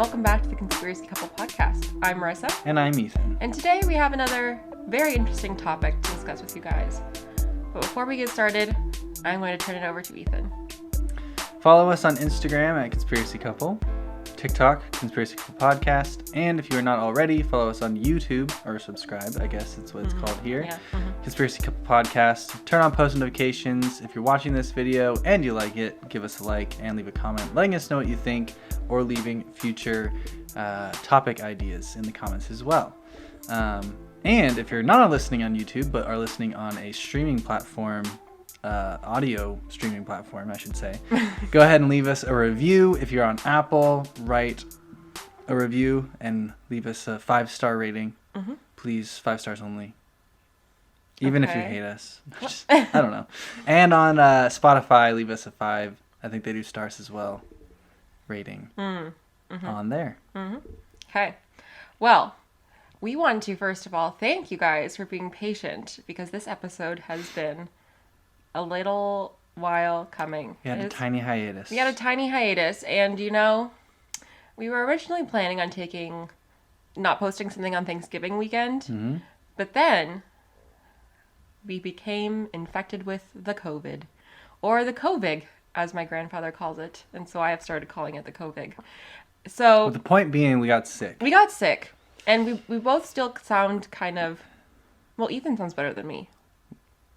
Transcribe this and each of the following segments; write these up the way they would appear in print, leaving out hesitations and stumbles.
welcome back to the Conspiracy Couple podcast. I'm Marisa. And I'm Ethan. And today we have another very interesting topic to discuss with you guys. But before we get started, I'm going to turn it over to Ethan. Follow us on Instagram at Conspiracy Couple, TikTok, Conspiracy Couple Podcast, and if you are not already, follow us on YouTube, or subscribe, I guess it's what it's called here. Yeah. Conspiracy Couple Podcast. Turn on post notifications. If you're watching this video and you like it, give us a like and leave a comment letting us know what you think, or leaving future topic ideas in the comments as well. And if you're not listening on YouTube, but are listening on a streaming platform, audio streaming platform, I should say, go ahead and leave us a review. If you're on Apple, write a review and leave us a 5-star rating. Please, 5 stars only. Even if you hate us. I don't know. And on Spotify, leave us a 5. I think they do stars as well. Rating on there. Okay. Well, we want to first of all thank you guys for being patient because this episode has been a little while coming. We had a tiny hiatus. And we were originally planning on not posting something on Thanksgiving weekend, but then we became infected with the COVID, or the COVID, as my grandfather calls it, and so I have started calling it the COVID. So, the point being, we got sick. And we both still sound kind of... Well, Ethan sounds better than me.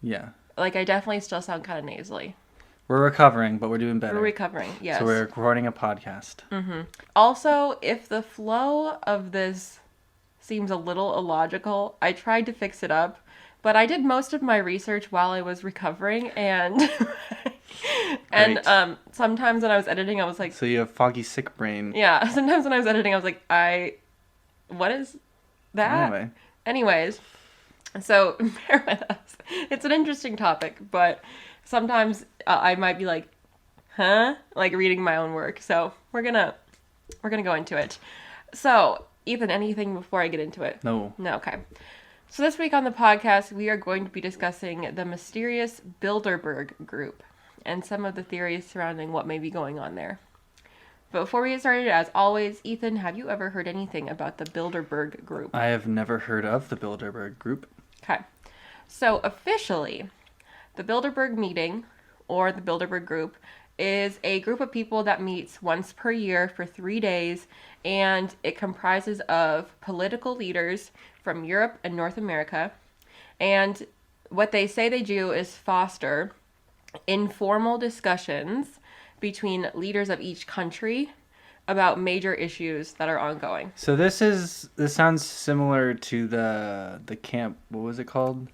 Yeah. Like, I definitely still sound kind of nasally. We're recovering, but we're doing better. We're recovering, yes. So we're recording a podcast. Also, if the flow of this seems a little illogical, I tried to fix it up, but I did most of my research while I was recovering, and... and sometimes when I was editing, I was like... So you have foggy sick brain. Yeah, sometimes when I was editing, I was like, what is that? Anyways, so bear with us. It's an interesting topic, but sometimes I might be like, huh? Like reading my own work. So we're gonna go into it. So, Ethan, anything before I get into it? No. Okay. So this week on the podcast, we are going to be discussing the mysterious Bilderberg Group and some of the theories surrounding what may be going on there. But before we get started, as always, Ethan, have you ever heard anything about the Bilderberg Group? I have never heard of the Bilderberg Group. Okay. So officially, the Bilderberg meeting, or the Bilderberg Group, is a group of people that meets once per year for 3 days, and it comprises of political leaders from Europe and North America. And what they say they do is foster informal discussions between leaders of each country about major issues that are ongoing. So this sounds similar to the camp, what was it called?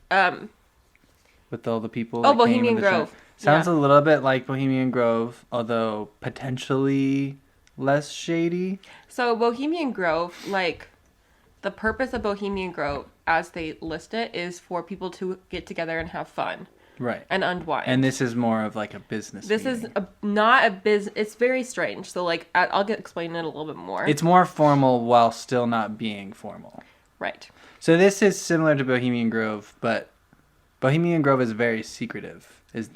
With all the people that Bohemian Grove. Sounds a little bit like Bohemian Grove, although potentially less shady. So Bohemian Grove, like, the purpose of Bohemian Grove, as they list it, is for people to get together and have fun. Right. And unwind. And this is more of like a business This meeting. is not a business. It's very strange. So, like, I'll explain it a little bit more. It's more formal while still not being formal. Right. So this is similar to Bohemian Grove, but Bohemian Grove is very secretive. Is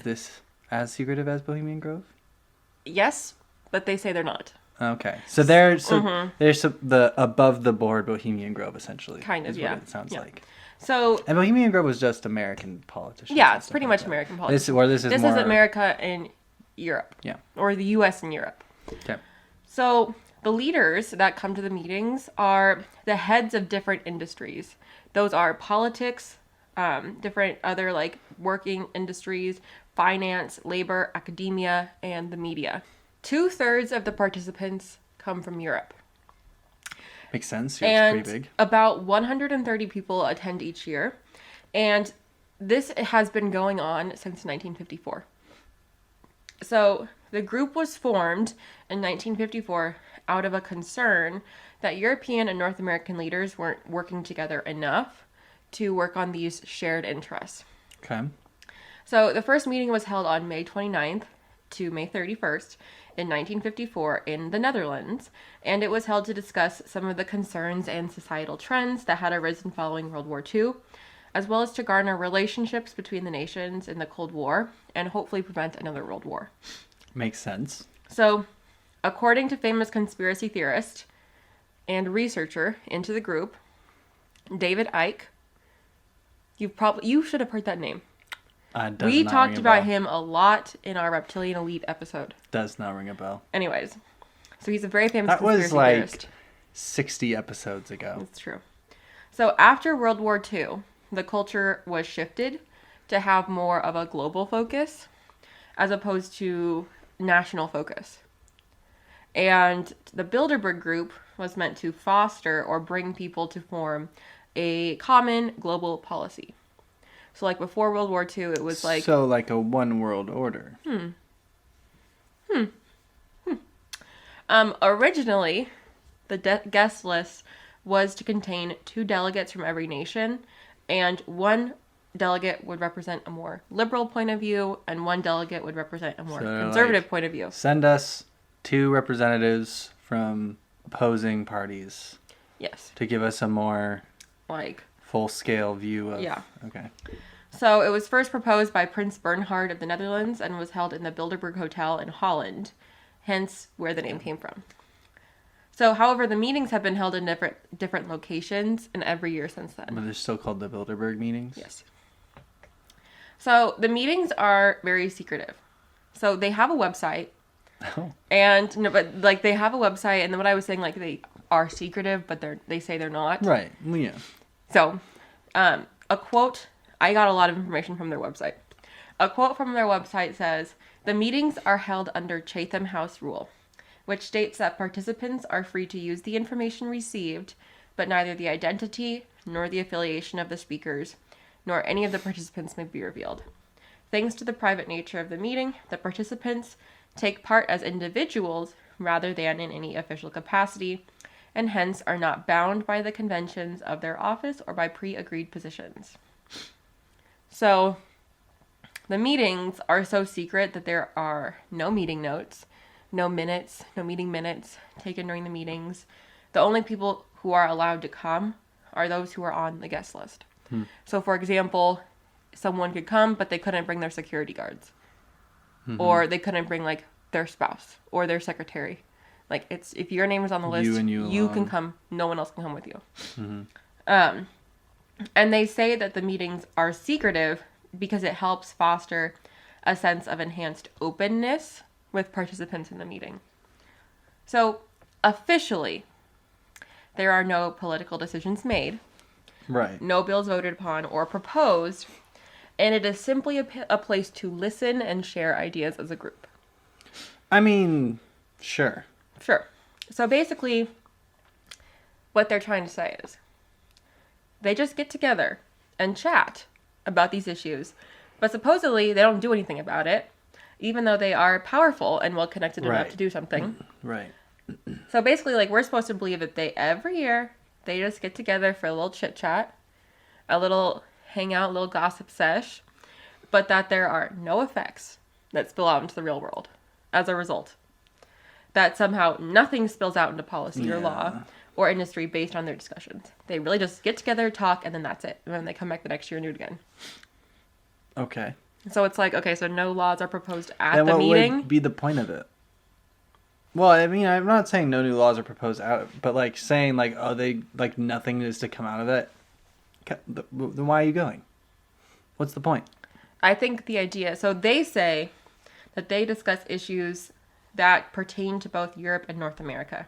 this as secretive as Bohemian Grove? Yes, but they say they're not. Okay. So there's the above the board Bohemian Grove essentially. Kind of, is yeah. what it sounds like. So, and Bohemian Grove was just American politicians. Yeah, it's pretty much American politics. This is America and Europe. Yeah. Or the U.S. and Europe. Okay. So the leaders that come to the meetings are the heads of different industries. Those are politics, different other like working industries, finance, labor, academia, and the media. 2/3 of the participants come from Europe. Makes sense. Europe's pretty big. About 130 people attend each year. And this has been going on since 1954. So the group was formed in 1954 out of a concern that European and North American leaders weren't working together enough to work on these shared interests. Okay. So the first meeting was held on May 29th to May 31st in 1954 in the Netherlands, and it was held to discuss some of the concerns and societal trends that had arisen following World War II, as well as to garner relationships between the nations in the Cold War and hopefully prevent another World War. Makes sense. So According to famous conspiracy theorist and researcher into the group, David Icke, you should have heard that name. We talked about him a lot in our Reptilian Elite episode. Does not ring a bell. Anyways, so he's a very famous conspiracy theorist. That was 60 episodes ago. That's true. So after World War II, the culture was shifted to have more of a global focus as opposed to national focus. And the Bilderberg Group was meant to foster or bring people to form a common global policy. So like before World War II, it was like... So like a one world order. Originally, the guest list was to contain 2 delegates from every nation, and 1 delegate would represent a more liberal point of view, and 1 delegate would represent a more conservative point of view. Send us 2 representatives from opposing parties. Yes. To give us a more like full-scale view of... Yeah. Okay. So it was first proposed by Prince Bernhard of the Netherlands and was held in the Bilderberg Hotel in Holland, hence where the name came from. So, however, the meetings have been held in different locations in every year since then. But they're still called the Bilderberg meetings? Yes. So the meetings are very secretive. So they have a website. Oh. And no, but like they have a website, and then what I was saying, like they are secretive, but they say they're not. Right. Yeah. So, a quote. I got a lot of information from their website. A quote from their website says, "The meetings are held under Chatham House rule, which states that participants are free to use the information received, but neither the identity nor the affiliation of the speakers, nor any of the participants may be revealed. Thanks to the private nature of the meeting, the participants take part as individuals rather than in any official capacity, and hence are not bound by the conventions of their office or by pre-agreed positions." So, the meetings are so secret that there are no meeting notes, no minutes, no meeting minutes taken during the meetings. The only people who are allowed to come are those who are on the guest list. So, for example, someone could come, but they couldn't bring their security guards. Or they couldn't bring, like, their spouse or their secretary. Like, it's if your name is on the list, you can come. No one else can come with you. And they say that the meetings are secretive because it helps foster a sense of enhanced openness with participants in the meeting. So, officially, there are no political decisions made. Right. No bills voted upon or proposed. And it is simply a place to listen and share ideas as a group. I mean, sure. Sure. So basically, what they're trying to say is, they just get together and chat about these issues. But supposedly, they don't do anything about it, even though they are powerful and well-connected enough to do something. Right. So basically, like, we're supposed to believe that every year, they just get together for a little chit-chat, a little hangout, a little gossip sesh, but that there are no effects that spill out into the real world as a result. That somehow nothing spills out into policy or law or industry based on their discussions. They really just get together, talk, and then that's it. And then they come back the next year and do it again. Okay. So it's like, okay, so no laws are proposed at the what meeting. Would be the point of it? Well, I mean, I'm not saying no new laws are proposed out, but like saying like, oh, they like nothing is to come out of it. Then why are you going? What's the point? I think the idea, so they say that they discuss issues that pertain to both Europe and North America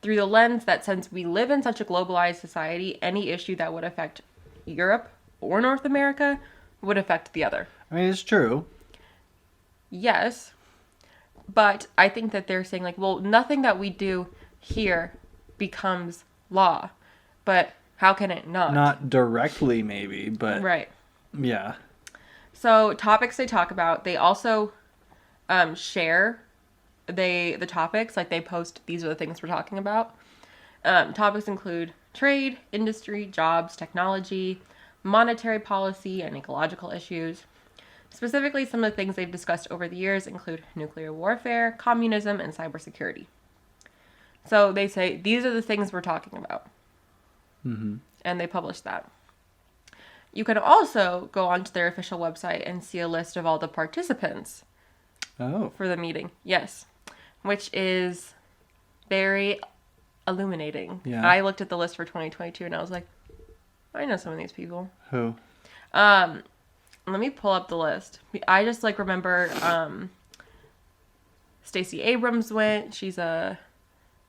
through the lens that since we live in such a globalized society, any issue that would affect Europe or North America would affect the other. I mean, it's true. Yes. But I think that they're saying like, well, nothing that we do here becomes law. But how can it not? Not directly, maybe, but... Right. Yeah. So topics they talk about, they also share the topics, like they post, these are the things we're talking about. Topics include trade, industry, jobs, technology, monetary policy, and ecological issues. Specifically, some of the things they've discussed over the years include nuclear warfare, communism, and cybersecurity. So they say, these are the things we're talking about. And they publish that. You can also go onto their official website and see a list of all the participants for the meeting. Yes. which is very illuminating. Yeah. I looked at the list for 2022 and I was like, I know some of these people. Who? Let me pull up the list. I just like remember Stacey Abrams went. She's a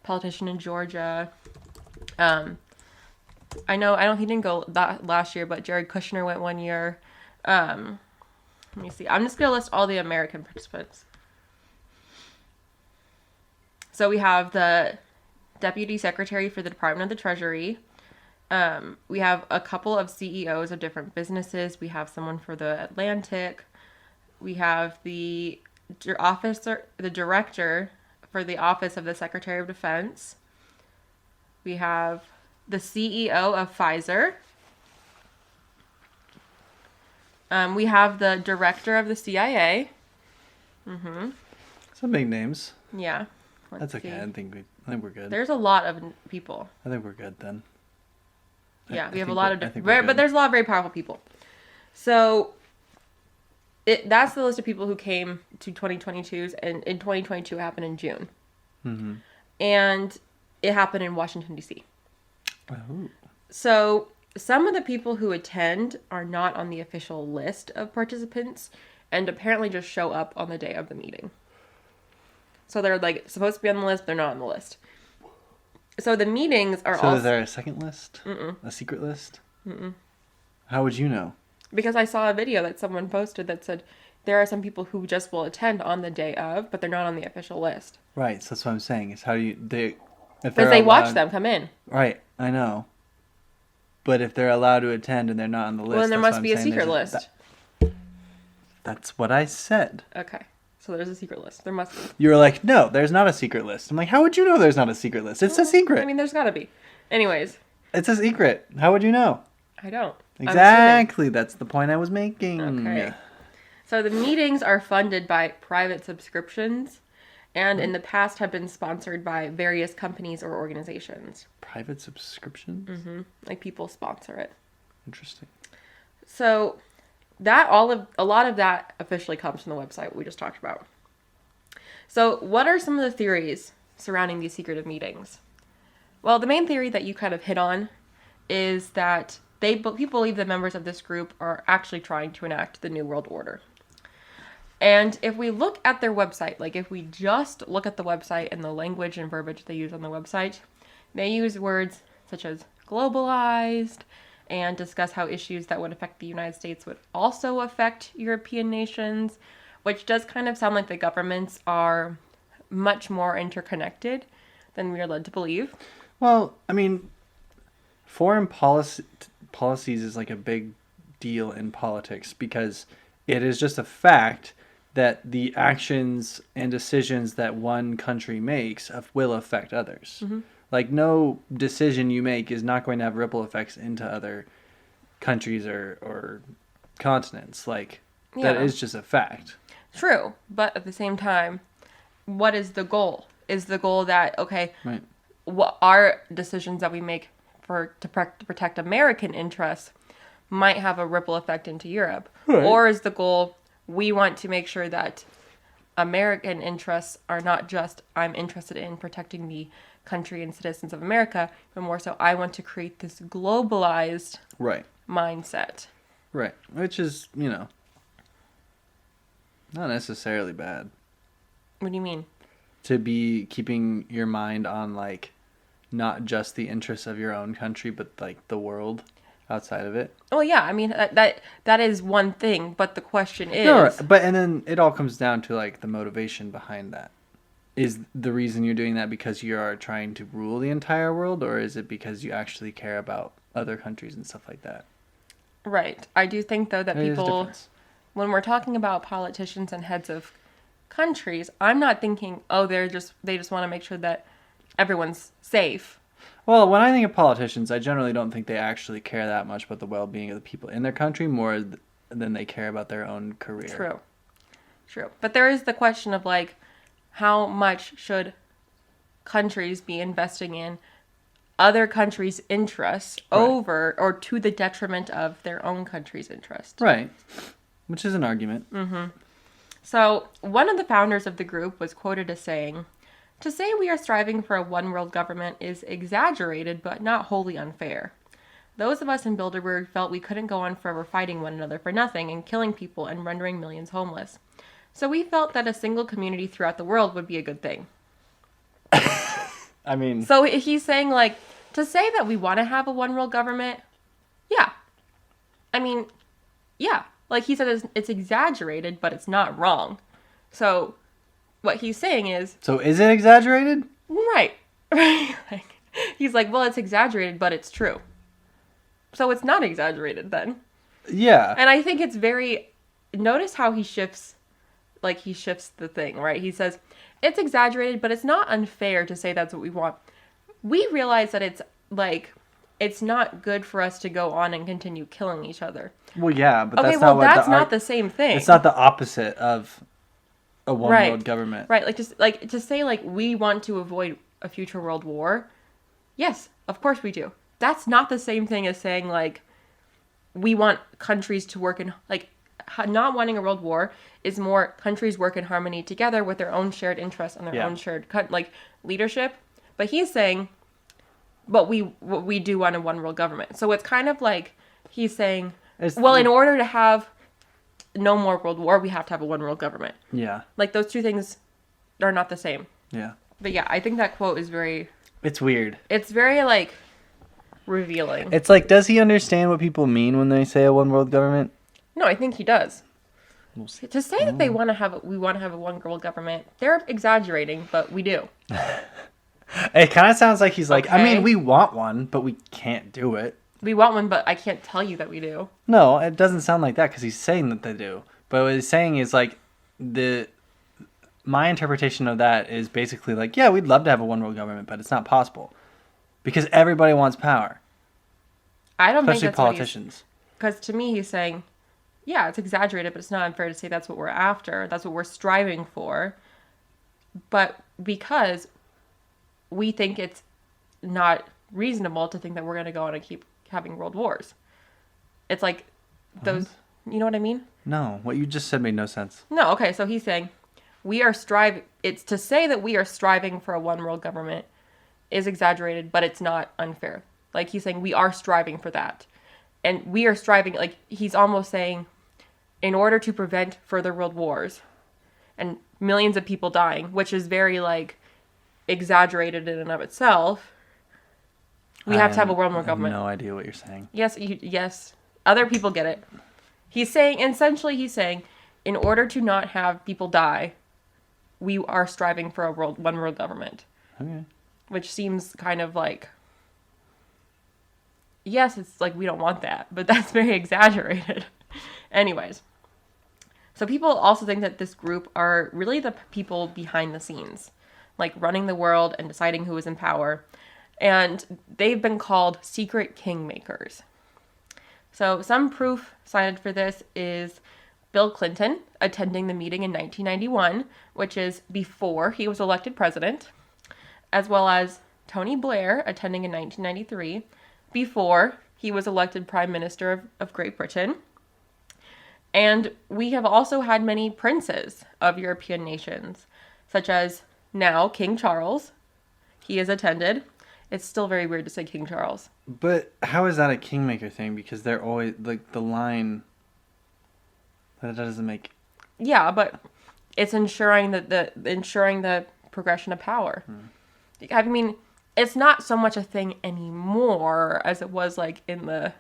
politician in Georgia. I don't he didn't go that last year, but Jared Kushner went one year. Let me see. I'm just gonna list all the American participants. So we have the Deputy Secretary for the Department of the Treasury. We have a couple of CEOs of different businesses. We have someone for the Atlantic. We have the director for the Office of the Secretary of Defense. We have the CEO of Pfizer. We have the director of the CIA. Mm-hmm. Some big names. Yeah. That's okay. See. I think we're good. There's a lot of people. I think we're good then. Yeah, we have a lot of different, but there's a lot of very powerful people. So that's the list of people who came to 2022's, and in 2022 it happened in June. Mm-hmm. And it happened in Washington, D.C. Oh. So some of the people who attend are not on the official list of participants and apparently just show up on the day of the meeting. So they're like supposed to be on the list, but they're not on the list. So the meetings are So is there a second list? Mm-mm. A secret list? Mm-mm. How would you know? Because I saw a video that someone posted that said there are some people who just will attend on the day of, but they're not on the official list. Right, so that's what I'm saying. Is how do you because they watch them come in. Right, I know. But if they're allowed to attend and they're not on the list, Well, then there that's must what be I'm a saying. secret list. That's what I said. Okay. So there's a secret list. There must be. You were like, no, there's not a secret list. I'm like, how would you know there's not a secret list? It's a secret. I mean, there's got to be. Anyways. It's a secret. How would you know? I don't. Exactly. That's the point I was making. Okay. So the meetings are funded by private subscriptions and in the past have been sponsored by various companies or organizations. Private subscriptions? Mm-hmm. Like people sponsor it. Interesting. So a lot of that officially comes from the website we just talked about. So what are some of the theories surrounding these secretive meetings? Well, the main theory that you kind of hit on is that people believe the members of this group are actually trying to enact the New World Order. And if we look at their website, like if we just look at the website and the language and verbiage they use on the website, they use words such as globalized and discuss how issues that would affect the United States would also affect European nations, which does kind of sound like the governments are much more interconnected than we are led to believe. Well, I mean, foreign policies is like a big deal in politics because it is just a fact that the actions and decisions that one country makes will affect others. Mm-hmm. Like, no decision you make is not going to have ripple effects into other countries or continents. Like, that is just a fact. True. But at the same time, what is the goal? Is the goal that, okay, right, what our decisions that we make to protect American interests might have a ripple effect into Europe? Right. Or is the goal, we want to make sure that American interests are not just, I'm interested in protecting the country and citizens of America, but more so I want to create this globalized mindset. Right. Which is, not necessarily bad. What do you mean? To be keeping your mind on, like, not just the interests of your own country, but, like, the world outside of it. Oh, yeah. I mean, that is one thing, but the question is... No, but, and then it all comes down to, like, the motivation behind that. Is the reason you're doing that because you are trying to rule the entire world, or is it because you actually care about other countries and stuff like that? Right. I do think, though, that people, when we're talking about politicians and heads of countries, I'm not thinking, oh, they just want to make sure that everyone's safe. Well, when I think of politicians, I generally don't think they actually care that much about the well-being of the people in their country more than they care about their own career. True. But there is the question of, like, how much should countries be investing in other countries' interests over or to the detriment of their own country's interest? Right. Which is an argument. Mm-hmm. So one of the founders of the group was quoted as saying, To say we are striving for a one-world government is exaggerated, but not wholly unfair. Those of us in Bilderberg felt we couldn't go on forever fighting one another for nothing and killing people and rendering millions homeless. So we felt that a single community throughout the world would be a good thing. I mean... So he's saying, like, to say that we want to have a one-world government, yeah. I mean, yeah. Like, he said it's exaggerated, but it's not wrong. So what he's saying is... So is it exaggerated? Right. Like, he's like, well, it's exaggerated, but it's true. So it's not exaggerated then. Yeah. And I think it's very... Notice how he shifts the thing, right? He says, it's exaggerated, but it's not unfair to say that's what we want. We realize that it's, like, it's not good for us to go on and continue killing each other. Well, yeah, but okay, that's not the same thing. It's not the opposite of a one-world government. Right, like, to say, like, we want to avoid a future world war, yes, of course we do. That's not the same thing as saying, like, we want countries to work in, like, not wanting a world war is more countries work in harmony together with their own shared interests and their own shared, like, leadership. But he's saying, but we do want a one world government. So it's kind of like he's saying, in order to have no more world war, we have to have a one world government. Yeah. Like, those two things are not the same. Yeah. But yeah, I think that quote is very... It's weird. It's very, like, revealing. It's like, does he understand what people mean when they say a one world government? No, I think he does. We'll see. To say that we want to have a one world government, they're exaggerating, but we do. It kind of sounds like he's like, I mean, we want one, but we can't do it. We want one, but I can't tell you that we do. No, it doesn't sound like that because he's saying that they do. But what he's saying is like my interpretation of that is basically like, yeah, we'd love to have a one world government, but it's not possible because everybody wants power. I don't think that's especially politicians. Because to me, he's saying, yeah, it's exaggerated, but it's not unfair to say that's what we're after. That's what we're striving for. But because we think it's not reasonable to think that we're going to go on and keep having world wars. It's like those, you know what I mean? No, what you just said made no sense. No, okay, so he's saying it's to say that we are striving for a one world government is exaggerated, but it's not unfair. Like, he's saying we are striving for that. And we are striving, like, he's almost saying, in order to prevent further world wars and millions of people dying, which is very, like, exaggerated in and of itself, we have to have a world war government. I have no idea what you're saying. Yes. Other people get it. He's saying, in order to not have people die, we are striving for a one world government. Okay. Which seems kind of like, yes, it's like we don't want that, but that's very exaggerated. Anyways. So people also think that this group are really the people behind the scenes, like running the world and deciding who is in power. And they've been called secret kingmakers. So some proof cited for this is Bill Clinton attending the meeting in 1991, which is before he was elected president, as well as Tony Blair attending in 1993, before he was elected Prime Minister of Great Britain. And we have also had many princes of European nations, such as now King Charles. He has attended. It's still very weird to say King Charles. But how is that a kingmaker thing? Because they're always, like, the line... That doesn't make... Yeah, but it's ensuring the progression of power. I mean, it's not so much a thing anymore as it was, like, in the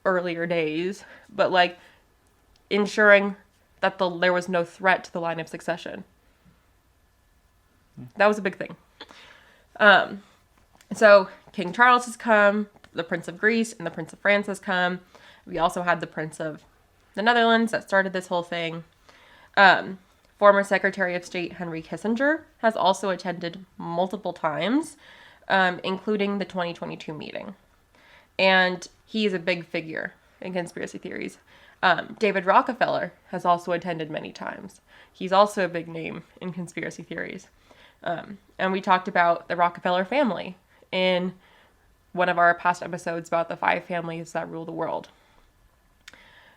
earlier days. But, like, ensuring that there was no threat to the line of succession. That was a big thing. So King Charles has come, the Prince of Greece and the Prince of France has come. We also had the Prince of the Netherlands that started this whole thing. Former Secretary of State Henry Kissinger has also attended multiple times, including the 2022 meeting. And he is a big figure in conspiracy theories. David Rockefeller has also attended many times. He's also a big name in conspiracy theories. And we talked about the Rockefeller family in one of our past episodes about the 5 families that rule the world.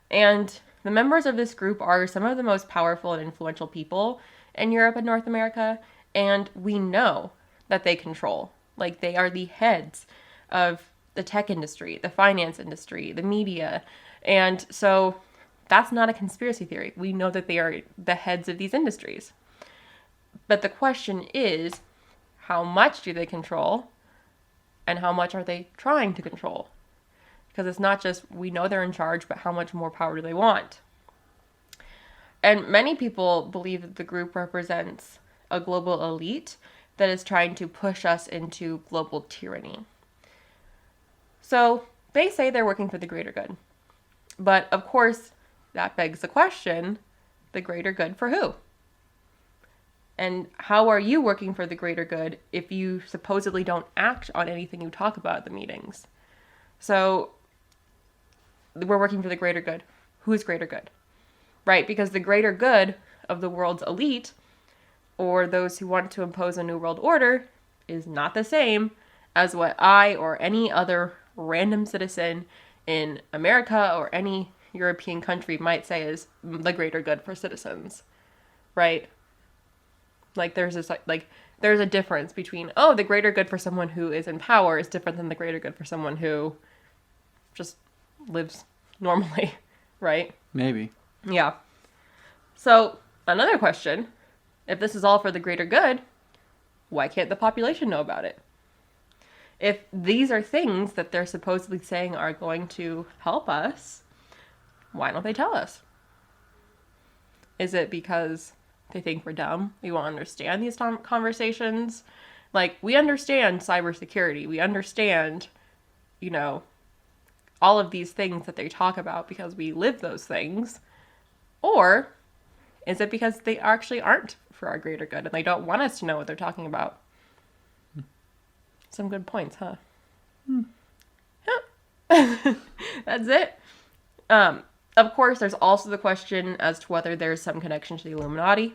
And the members of this group are some of the most powerful and influential people in Europe and North America, And we know that they control. Like, they are the heads of the tech industry, the finance industry, the media. And so that's not a conspiracy theory. We know that they are the heads of these industries. But the question is, how much do they control? And how much are they trying to control? Because it's not just, we know they're in charge, but how much more power do they want? And many people believe that the group represents a global elite that is trying to push us into global tyranny. So they say they're working for the greater good. But of course, that begs the question, the greater good for who? And how are you working for the greater good if you supposedly don't act on anything you talk about at the meetings? So we're working for the greater good. Who's greater good? Right? Because the greater good of the world's elite, or those who want to impose a new world order, is not the same as what I or any other random citizen in America or any European country might say is the greater good for citizens. Right? Like, there's this, like, there's a difference between, oh, the greater good for someone who is in power is different than the greater good for someone who just lives normally, right? Maybe. Yeah. So, another question, if this is all for the greater good, why can't the population know about it? If these are things that they're supposedly saying are going to help us, why don't they tell us? Is it because they think we're dumb? We won't understand these conversations? Like, we understand cybersecurity. We understand, all of these things that they talk about because we live those things. Or is it because they actually aren't for our greater good and they don't want us to know what they're talking about? Some good points, huh? That's it. Of course, there's also the question as to whether there's some connection to the Illuminati,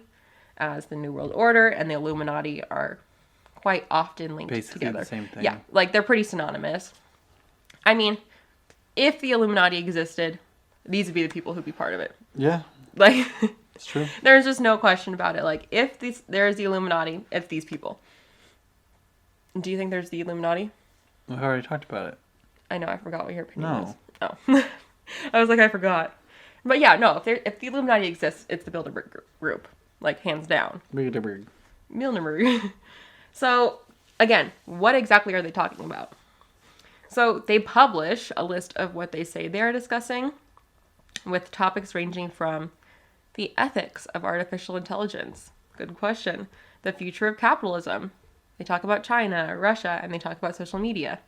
as the New World Order and the Illuminati are quite often linked Basically together. The same thing. Yeah, like, they're pretty synonymous. I mean, if the Illuminati existed, these would be the people who'd be part of it. Yeah. Like, it's true. There's just no question about it. Like, if there is the Illuminati, it's these people. Do you think there's the Illuminati? We already talked about it. I know, I forgot what your opinion was. No. Oh. I was like, I forgot. But yeah, no, if the Illuminati exists, it's the Bilderberg Group. Like, hands down. Bilderberg. So, again, what exactly are they talking about? So, they publish a list of what they say they are discussing, with topics ranging from the ethics of artificial intelligence. Good question. The future of capitalism. They talk about China, Russia, and they talk about social media.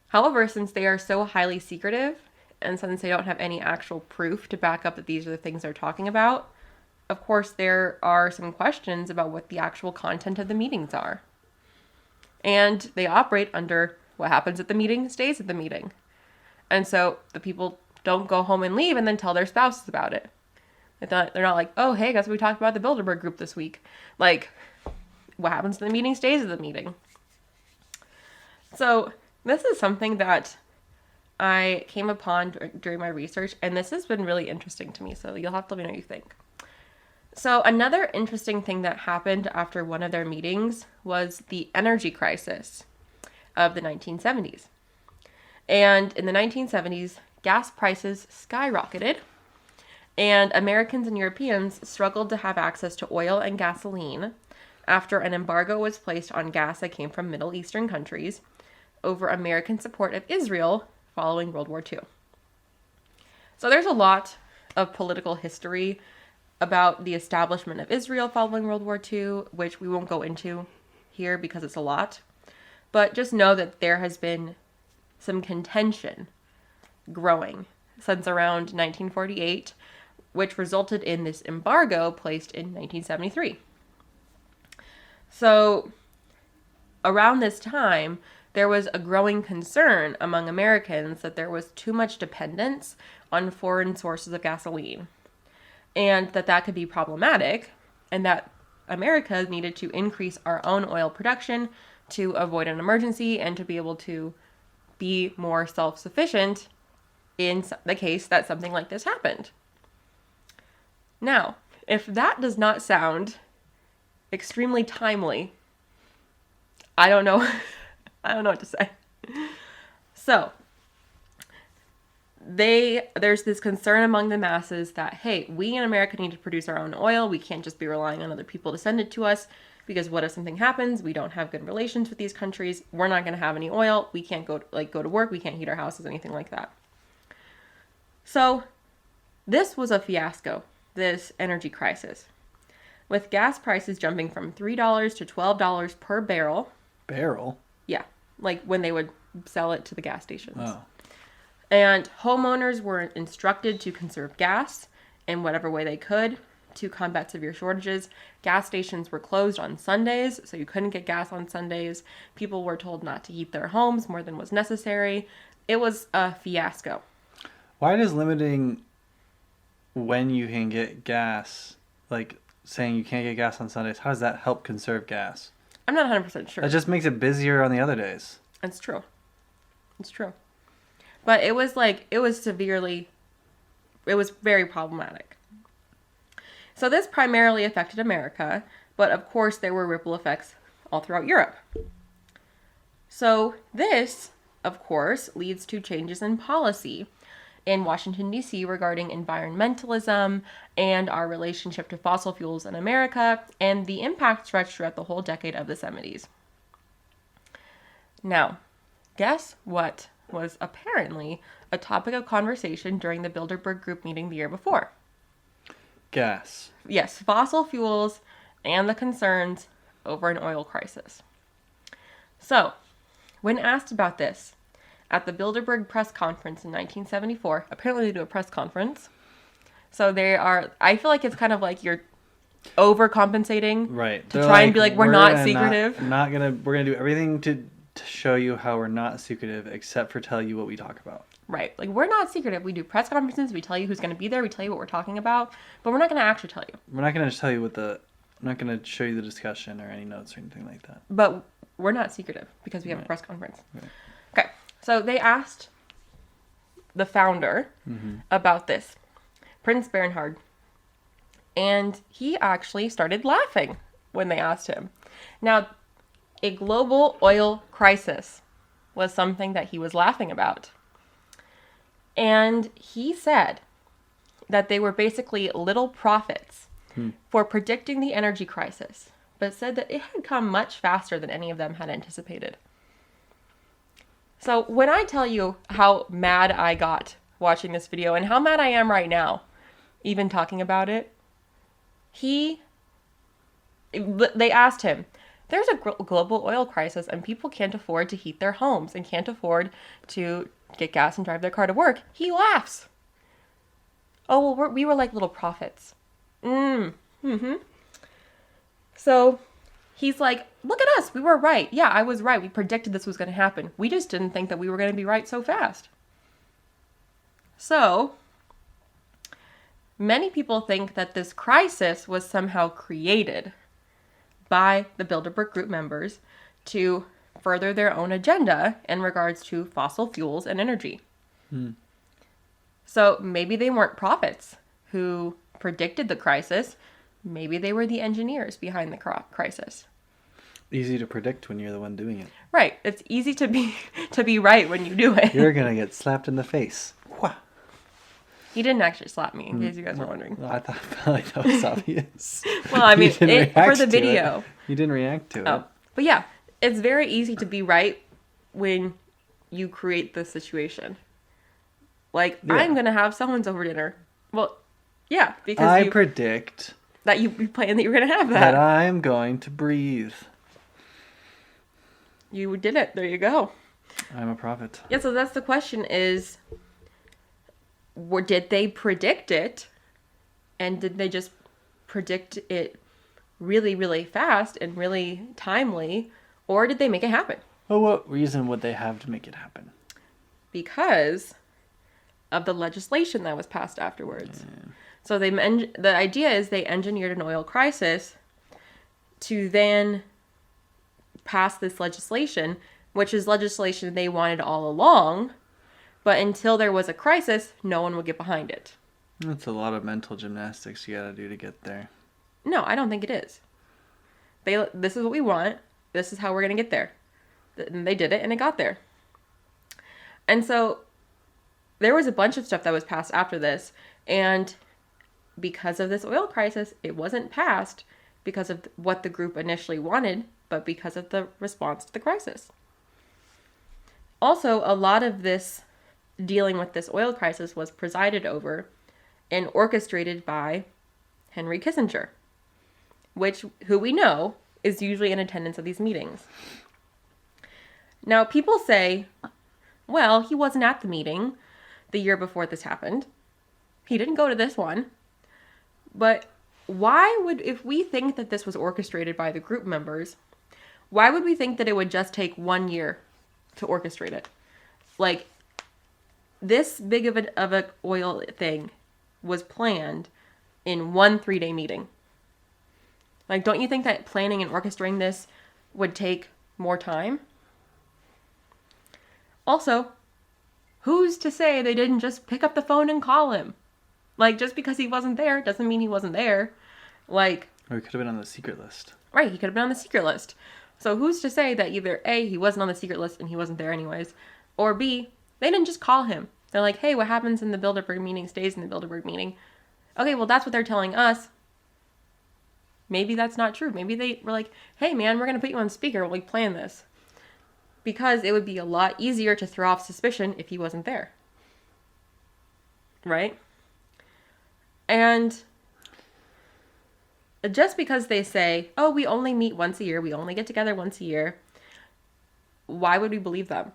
However, since they are so highly secretive, and since they don't have any actual proof to back up that these are the things they're talking about, of course, there are some questions about what the actual content of the meetings are. And they operate under what happens at the meeting stays at the meeting. And so the people don't go home and leave and then tell their spouses about it. They're not like, oh, hey, guess we talked about the Bilderberg Group this week. Like, what happens in the meeting stays at the meeting. So this is something that I came upon during my research, and this has been really interesting to me, so you'll have to let me know what you think. So another interesting thing that happened after one of their meetings was the energy crisis of the 1970s. And in the 1970s, gas prices skyrocketed, and Americans and Europeans struggled to have access to oil and gasoline after an embargo was placed on gas that came from Middle Eastern countries over American support of Israel following World War II. So there's a lot of political history about the establishment of Israel following World War II, which we won't go into here because it's a lot. But just know that there has been some contention growing since around 1948, which resulted in this embargo placed in 1973. So around this time, there was a growing concern among Americans that there was too much dependence on foreign sources of gasoline, and that could be problematic, and that America needed to increase our own oil production to avoid an emergency and to be able to be more self-sufficient in the case that something like this happened. Now, if that does not sound extremely timely. I don't know. I don't know what to say. So, there's this concern among the masses that, hey, we in America need to produce our own oil. We can't just be relying on other people to send it to us, because what if something happens? We don't have good relations with these countries. We're not going to have any oil. We can't go to work. We can't heat our houses, anything like that. So, this was a fiasco, this energy crisis, with gas prices jumping from $3 to $12 per barrel. Barrel? Yeah, like when they would sell it to the gas stations. Oh. And homeowners were instructed to conserve gas in whatever way they could to combat severe shortages. Gas stations were closed on Sundays, so you couldn't get gas on Sundays. People were told not to heat their homes more than was necessary. It was a fiasco. Why does limiting when you can get gas, like saying you can't get gas on Sundays, how does that help conserve gas? I'm not 100% sure. It just makes it busier on the other days. It's true. It's true. But it was very problematic. So this primarily affected America, but of course there were ripple effects all throughout Europe. So this, of course, leads to changes in policy in Washington, D.C. regarding environmentalism and our relationship to fossil fuels in America, and the impact stretched throughout the whole decade of the 70s. Now, guess what was apparently a topic of conversation during the Bilderberg Group meeting the year before? Gas. Yes, fossil fuels and the concerns over an oil crisis. So, when asked about this, at the Bilderberg press conference in 1974, apparently they do a press conference. So I feel like it's kind of like you're overcompensating. Right. To try and be like, we're not secretive. We're going to do everything to show you how we're not secretive, except for tell you what we talk about. Right. Like, we're not secretive. We do press conferences. We tell you who's going to be there. We tell you what we're talking about. But we're not going to actually tell you. We're not going to just tell you I'm not going to show you the discussion or any notes or anything like that. But we're not secretive because we have a press conference. Right. Okay. So they asked the founder about this, Prince Bernhard. And he actually started laughing when they asked him. Now, a global oil crisis was something that he was laughing about. And he said that they were basically little prophets for predicting the energy crisis, but said that it had come much faster than any of them had anticipated. So when I tell you how mad I got watching this video and how mad I am right now, even talking about it, they asked him, there's a global oil crisis and people can't afford to heat their homes and can't afford to get gas and drive their car to work. He laughs. Oh, well, we were like little prophets. So he's like, look at us. We were right. Yeah, I was right. We predicted this was going to happen. We just didn't think that we were going to be right so fast. So many people think that this crisis was somehow created by the Bilderberg Group members to further their own agenda in regards to fossil fuels and energy. So maybe they weren't prophets who predicted the crisis. Maybe they were the engineers behind the crisis. Easy to predict when you're the one doing it. Right. It's easy to be right when you do it. You're going to get slapped in the face. Wah. He didn't actually slap me, in case you guys were wondering. No, I felt like that was obvious. Well, I mean, for the video. You didn't react to it. But yeah, it's very easy to be right when you create the situation. Like, yeah. I'm going to have someone's over dinner. Well, yeah, because I predict that you plan that you're going to have that. That I'm going to breathe. You did it. There you go. I'm a prophet. Yeah, so that's the question is, did they predict it? And did they just predict it really, really fast and really timely? Or did they make it happen? Well, what reason would they have to make it happen? Because of the legislation that was passed afterwards. Yeah. So the idea is they engineered an oil crisis to then pass this legislation, which is legislation they wanted all along, but until there was a crisis, no one would get behind it. That's a lot of mental gymnastics you gotta do to get there. No, I don't think it is. This is what we want. This is how we're going to get there. And they did it, and it got there. And so there was a bunch of stuff that was passed after this, and because of this oil crisis, it wasn't passed because of what the group initially wanted, but because of the response to the crisis. Also, a lot of this dealing with this oil crisis was presided over and orchestrated by Henry Kissinger, who we know is usually in attendance at these meetings. Now, people say, well, he wasn't at the meeting the year before this happened. He didn't go to this one. But if we think that this was orchestrated by the group members, why would we think that it would just take 1 year to orchestrate it? Like, this big of a oil thing was planned in 1 3-day meeting. Like, don't you think that planning and orchestrating this would take more time? Also, who's to say they didn't just pick up the phone and call him? Like, just because he wasn't there doesn't mean he wasn't there. Like... Or he could have been on the secret list. Right, he could have been on the secret list. So who's to say that either A, he wasn't on the secret list and he wasn't there anyways, or B, they didn't just call him. They're like, hey, what happens in the Bilderberg meeting stays in the Bilderberg meeting. Okay, well, that's what they're telling us. Maybe that's not true. Maybe they were like, hey, man, we're going to put you on speaker while we plan this. Because it would be a lot easier to throw off suspicion if he wasn't there. Right? And just because they say, oh, we only meet once a year, we only get together once a year, why would we believe them?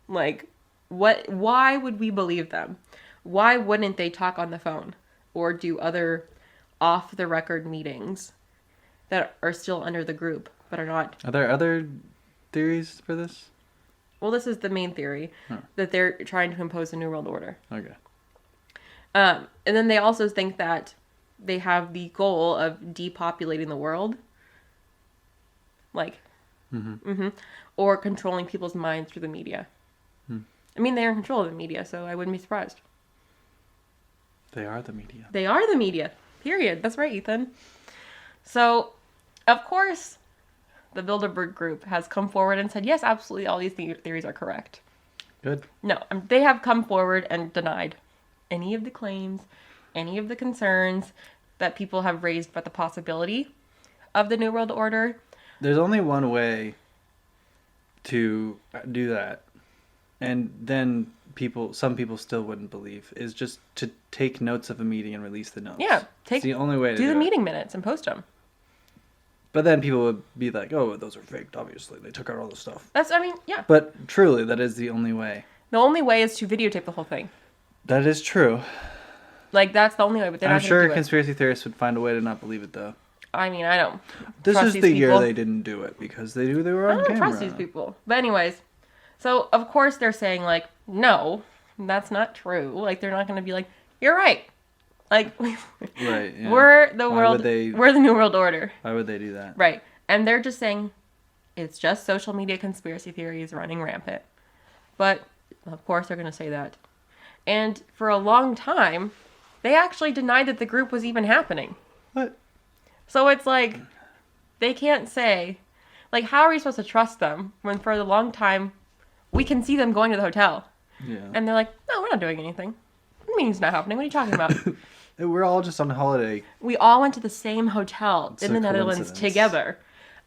Like, why would we believe them? Why wouldn't they talk on the phone or do other off-the-record meetings that are still under the group but are not? Are there other theories for this? Well, this is the main theory, that they're trying to impose a New World Order. Okay. And then they also think that they have the goal of depopulating the world. Like, or controlling people's minds through the media. I mean, they're in control of the media, so I wouldn't be surprised. They are the media. They are the media. Period. That's right, Ethan. So, of course, the Bilderberg Group has come forward and said, yes, absolutely, all these theories are correct. Good. No, they have come forward and denied any of the claims, any of the concerns that people have raised about the possibility of the New World Order. There's only one way to do that, and then some people still wouldn't believe, is just to take notes of a meeting and release the notes. Yeah, it's the only way to do the it. meeting minutes and post them. But then people would be like, oh, those are faked, obviously. They took out all the stuff. Yeah. But truly, that is the only way. The only way is to videotape the whole thing. That is true. Like, that's the only way, but they're not I'm going to sure do conspiracy theorists would find a way to not believe it, though. I mean, I don't This trust is these the year people. they didn't do it, because they knew they were on I don't camera. trust these people. But anyways, so, of course, they're saying, like, no, that's not true. Like, they're not going to be like, you're right. Like, Right, yeah. we're the Why would they- we're the New World Order. Why would they do that? Right. And they're just saying it's just social media conspiracy theories running rampant. But, of course, they're going to say that. And for a long time, they actually denied that the group was even happening. What? So it's like, they can't say, like, how are we supposed to trust them when for a long time we can see them going to the hotel? Yeah. And they're like, no, we're not doing anything. The meeting's not happening. What are you talking about? We're all just on holiday. We all went to the same hotel It's in a the Netherlands coincidence. together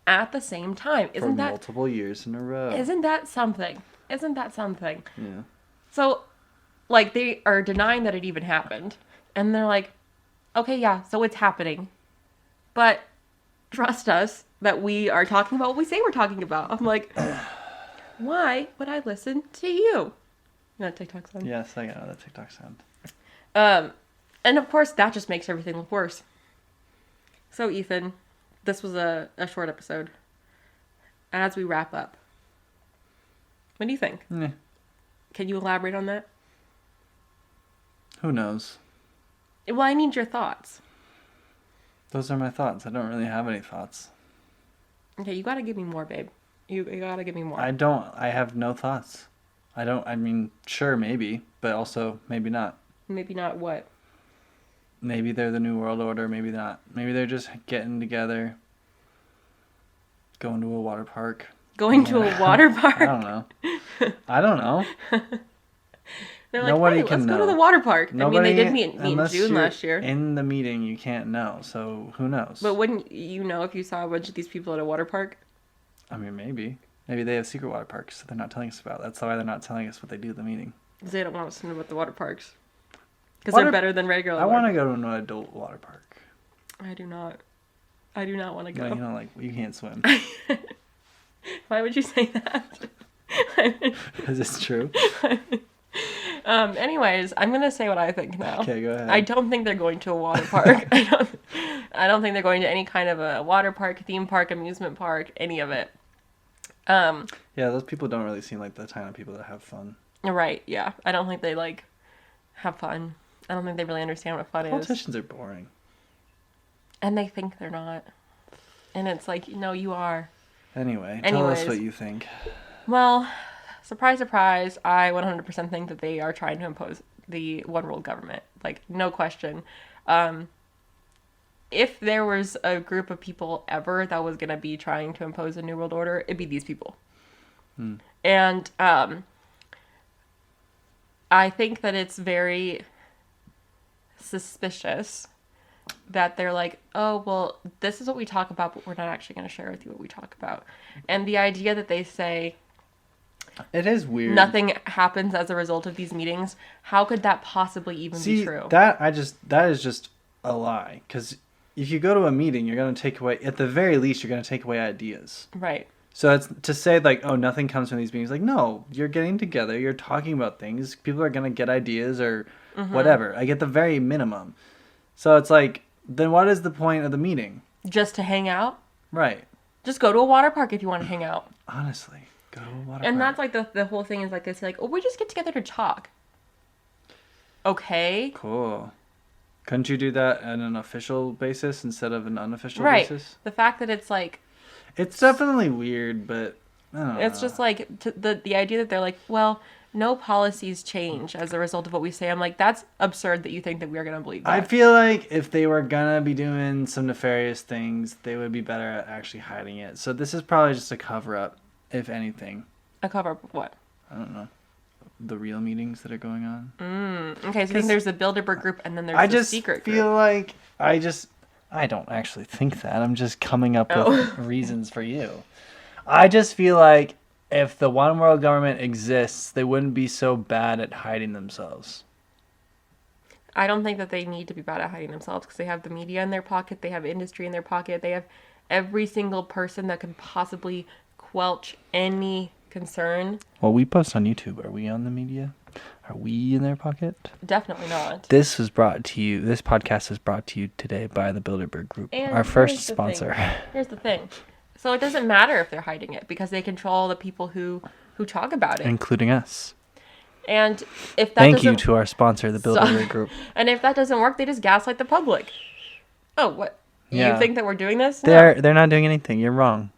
at the same time. For multiple years in a row. Isn't that something? Isn't that something? Yeah. So, like, they are denying that it even happened. And they're like, okay, yeah, so it's happening. But trust us that we are talking about what we say we're talking about. I'm like, why would I listen to you? You know that TikTok sound? Yes, I know that TikTok sound. And of course, that just makes everything look worse. So, Ethan, this was a short episode. As we wrap up, what do you think? Yeah. Can you elaborate on that? Who knows? Well, I need your thoughts. Those are my thoughts. I don't really have any thoughts. Okay, you gotta give me more, babe. You gotta give me more. I have no thoughts. I mean, sure, maybe, but also maybe not. Maybe not what? Maybe they're the New World Order, maybe not. Maybe they're just getting together Going to a water park. Going to a water park? I don't know. They're like, Nobody hey, let's go to the water park. I mean, they did meet in June last year. In the meeting, you can't know, so who knows? But wouldn't you know if you saw a bunch of these people at a water park? I mean, maybe. Maybe they have secret water parks that they're not telling us about. That's why they're not telling us what they do at the meeting. Because they don't want us to know about the water parks. Because they're better than regular I want to go to an adult water park. I do not. I do not want to go. No, you don't you can't swim. Why would you say that? Because it's true. Anyways, I'm gonna say what I think now. Okay, go ahead. I don't think they're going to a water park. I don't think they're going to any kind of a water park, theme park, amusement park, any of it. Yeah, those people don't really seem like the kind of people that have fun. Right, yeah. I don't think they have fun. I don't think they really understand what fun is. Politicians are boring. And they think they're not. And it's like, no, you are. Anyways, tell us what you think. Well, surprise, surprise, I 100% think that they are trying to impose the one world government. No question. If there was a group of people ever that was going to be trying to impose a new world order, it'd be these people. And I think that it's very suspicious that they're like, oh, well, this is what we talk about, but we're not actually going to share with you what we talk about. And the idea that they say... It is weird. Nothing happens as a result of these meetings. How could that possibly even be true? That is just a lie. Because if you go to a meeting, you're going to take away, at the very least, you're going to take away ideas. Right. So it's to say oh, nothing comes from these meetings. No, you're getting together, you're talking about things. People are going to get ideas or whatever. At the very minimum. So it's then what is the point of the meeting? Just to hang out? Right. Just go to a water park if you want to hang out. Honestly, go to a water park. And that's the whole thing is they say oh, we just get together to talk. Okay. Cool. Couldn't you do that on an official basis instead of an unofficial basis? The fact that it's it's definitely weird, but I don't know. It's just the idea that they're well, no policies change as a result of what we say. I'm that's absurd that you think that we're going to believe that. I feel if they were going to be doing some nefarious things, they would be better at actually hiding it. So this is probably just a cover-up, if anything. A cover-up of what? I don't know. The real meetings that are going on. Okay, so I think there's the Bilderberg Group and then there's the Secret Group. I feel I don't actually think that. I'm just coming up with reasons for you. I just feel if the one world government exists, they wouldn't be so bad at hiding themselves. I don't think that they need to be bad at hiding themselves because they have the media in their pocket, they have industry in their pocket, they have every single person that can possibly quelch any concern. Well, we post on YouTube. Are we on the media? Are we in their pocket? Definitely not. This podcast is brought to you today by the Bilderberg Group, and our first sponsor. Here's the thing. So it doesn't matter if they're hiding it because they control the people who talk about it. Including us. And if that Thank you to our sponsor, the Bilderberg Group. And if that doesn't work, they just gaslight the public. Oh, what? Yeah. You think that we're doing this? They're not doing anything. You're wrong.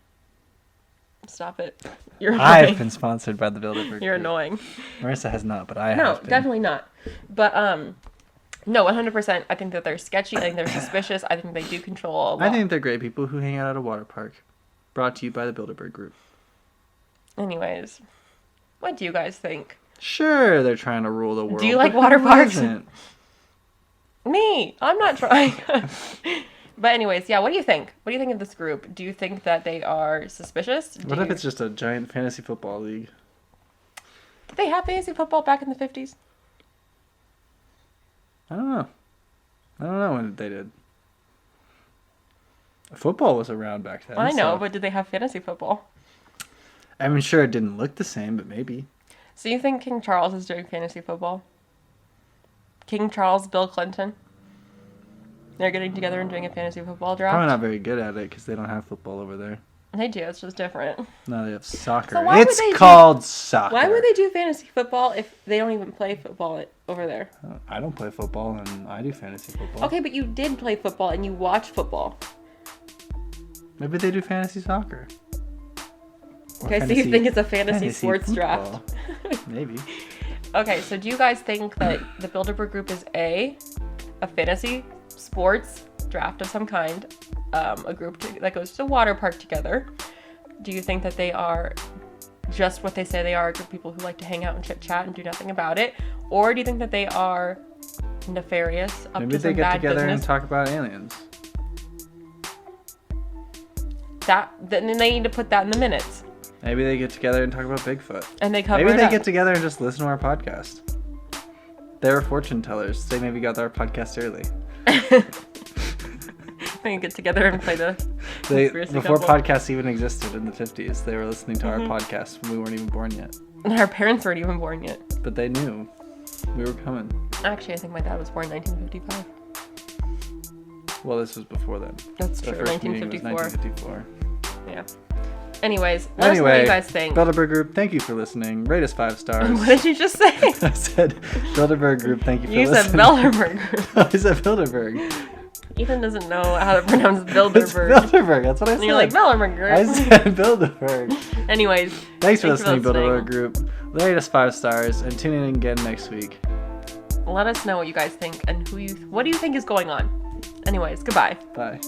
Stop it. You're annoying. I've been sponsored by the Bilderberg Group. You're annoying. Marissa has not, but I have. No, definitely not. But no, 100%. I think that they're sketchy. I think they're suspicious. I think they do control a lot. I think they're great people who hang out at a water park. Brought to you by the Bilderberg Group. Anyways, what do you guys think? Sure, they're trying to rule the world. Do you like water parks? Me, I'm not trying. But anyways, yeah, what do you think? What do you think of this group? Do you think that they are suspicious? What if it's just a giant fantasy football league? Did they have fantasy football back in the 50s? I don't know. I don't know when they did. Football was around back then. I know, but did they have fantasy football? I mean, sure, it didn't look the same, but maybe. So you think King Charles is doing fantasy football? King Charles, Bill Clinton? They're getting together and doing a fantasy football draft? Probably not very good at it because they don't have football over there. They do, it's just different. No, they have soccer. So it's called soccer. Why would they do fantasy football if they don't even play football over there? I don't play football and I do fantasy football. Okay, but you did play football and you watch football. Maybe they do fantasy soccer. Okay, so you think it's a fantasy sports football. draft? Maybe. Okay, so do you guys think that the Bilderberg Group is a fantasy sports draft of some kind, a group that goes to a water park together, Do you think that they are just what they say they are, to people who like to hang out and chit chat and do nothing about it? Or do you think that they are nefarious, up Maybe to they some get bad together business? and talk about aliens. Then they need to put that in the minutes. Maybe they get together and talk about Bigfoot. And they cover Maybe it they up. get together and just listen to our podcast. They were fortune tellers. They maybe got our podcast early. They can get together and play the conspiracy Before couple. podcasts even existed in the 50s, they were listening to our podcast when we weren't even born yet. And our parents weren't even born yet. But they knew we were coming. Actually, I think my dad was born in 1955. Well, this was before then. That's The true, first meeting was 1954. 1954. Yeah. Anyways, let us know what you guys think. Bilderberg Group, thank you for listening. Rate us 5 stars. What did you just say? I said Bilderberg Group, thank you for You said listening. Bilderberg Group. I said Bilderberg. Ethan doesn't know how to pronounce Bilderberg. It's Bilderberg, that's what I said. And you're like, Bilderberg Group. I said Bilderberg. Anyways. Thanks for listening, Bilderberg Group. Rate us 5 stars and tune in again next week. Let us know what you guys think and what do you think is going on. Anyways, goodbye. Bye.